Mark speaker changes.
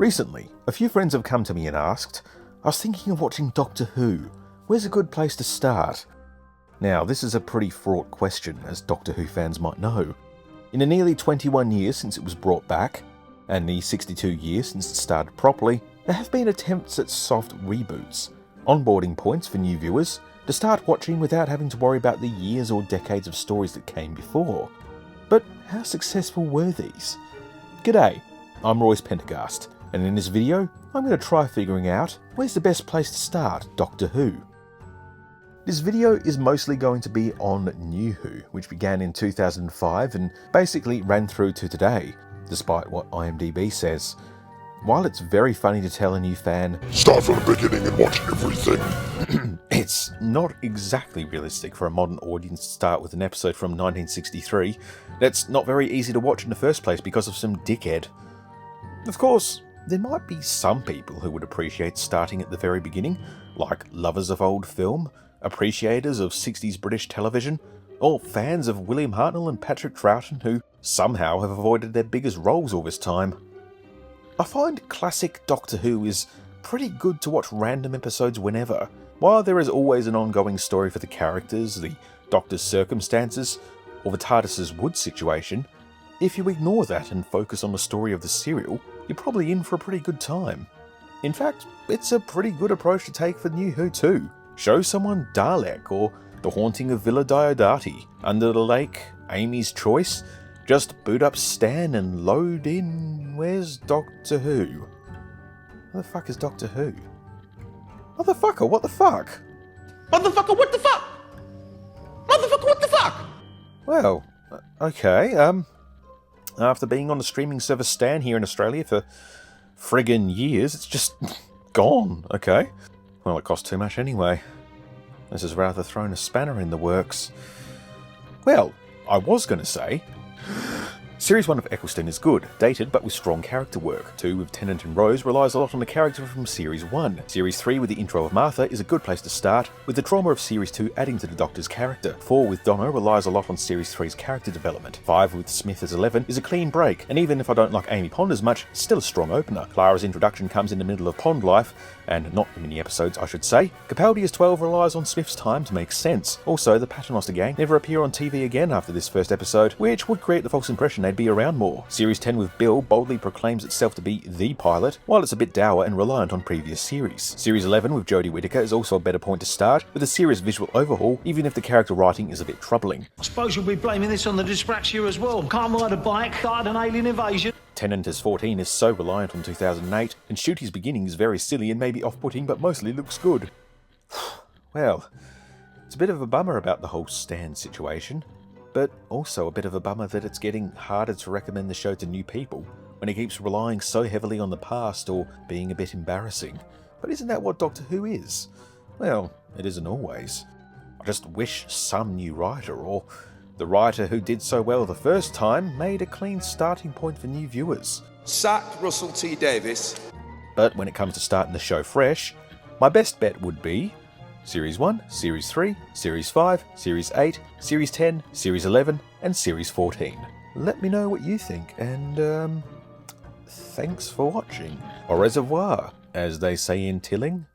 Speaker 1: Recently, a few friends have come to me and asked, I was thinking of watching Doctor Who. Where's a good place to start? Now, this is a pretty fraught question, as Doctor Who fans might know. In the nearly 21 years since it was brought back, and the 62 years since it started properly, there have been attempts at soft reboots, onboarding points for new viewers to start watching without having to worry about the years or decades of stories that came before. But how successful were these? G'day, I'm Royce Pentaghast, and in this video, I'm going to try figuring out where's the best place to start Doctor Who. This video is mostly going to be on New Who, which began in 2005 and basically ran through to today, despite what IMDb says. While it's very funny to tell a new fan,
Speaker 2: start from the beginning and watch everything,
Speaker 1: it's not exactly realistic for a modern audience to start with an episode from 1963 that's not very easy to watch in the first place because of some dickhead. Of course, there might be some people who would appreciate starting at the very beginning, like lovers of old film, appreciators of 60s British television, or fans of William Hartnell and Patrick Troughton who somehow have avoided their biggest roles all this time. I find classic Doctor Who is pretty good to watch random episodes whenever. While there is always an ongoing story for the characters, the Doctor's circumstances, or the TARDIS's wood situation, if you ignore that and focus on the story of the serial, you're probably in for a pretty good time. In fact, it's a pretty good approach to take for New Who too. Show someone Dalek or The Haunting of Villa Diodati, Under the Lake, Amy's Choice. Just boot up Stan and load in. Where's Doctor Who? Where the fuck is Doctor Who? Motherfucker, what the fuck?
Speaker 3: Motherfucker, what the fuck? Motherfucker, what the fuck?
Speaker 1: Well, okay, after being on the streaming service Stan here in Australia for friggin' years, it's just gone, okay? Well, it cost too much anyway. This has rather thrown a spanner in the works. Well, I was going to say, Series 1 of Eccleston is good, dated but with strong character work. 2 with Tennant and Rose relies a lot on the character from Series 1. Series 3 with the intro of Martha is a good place to start, with the trauma of Series 2 adding to the Doctor's character. 4 with Donna relies a lot on Series 3's character development. 5 with Smith as 11 is a clean break, and even if I don't like Amy Pond as much, still a strong opener. Clara's introduction comes in the middle of Pond life, and not in many episodes I should say. Capaldi as 12 relies on Smith's time to make sense. Also, the Paternoster gang never appear on TV again after this first episode, which would create the false impression they'd be around more. Series 10 with Bill boldly proclaims itself to be the pilot, while it's a bit dour and reliant on previous series. Series 11 with Jodie Whittaker is also a better point to start, with a serious visual overhaul, even if the character writing is a bit troubling.
Speaker 3: I suppose you'll be blaming this on the dyspraxia as well. Can't ride a bike, started an alien invasion.
Speaker 1: Tennant as 14 is so reliant on 2008, and Ncuti's beginning is very silly and maybe off-putting, but mostly looks good. Well, it's a bit of a bummer about the whole Stan situation, but also a bit of a bummer that it's getting harder to recommend the show to new people when it keeps relying so heavily on the past or being a bit embarrassing. But isn't that what Doctor Who is? Well, it isn't always. I just wish some new writer, or the writer who did so well the first time, made a clean starting point for new viewers.
Speaker 4: Sack Russell T Davies.
Speaker 1: But when it comes to starting the show fresh, my best bet would be Series 1, Series 3, Series 5, Series 8, Series 10, Series 11, and Series 14. Let me know what you think, and thanks for watching. Au reservoir, as they say in Tilling.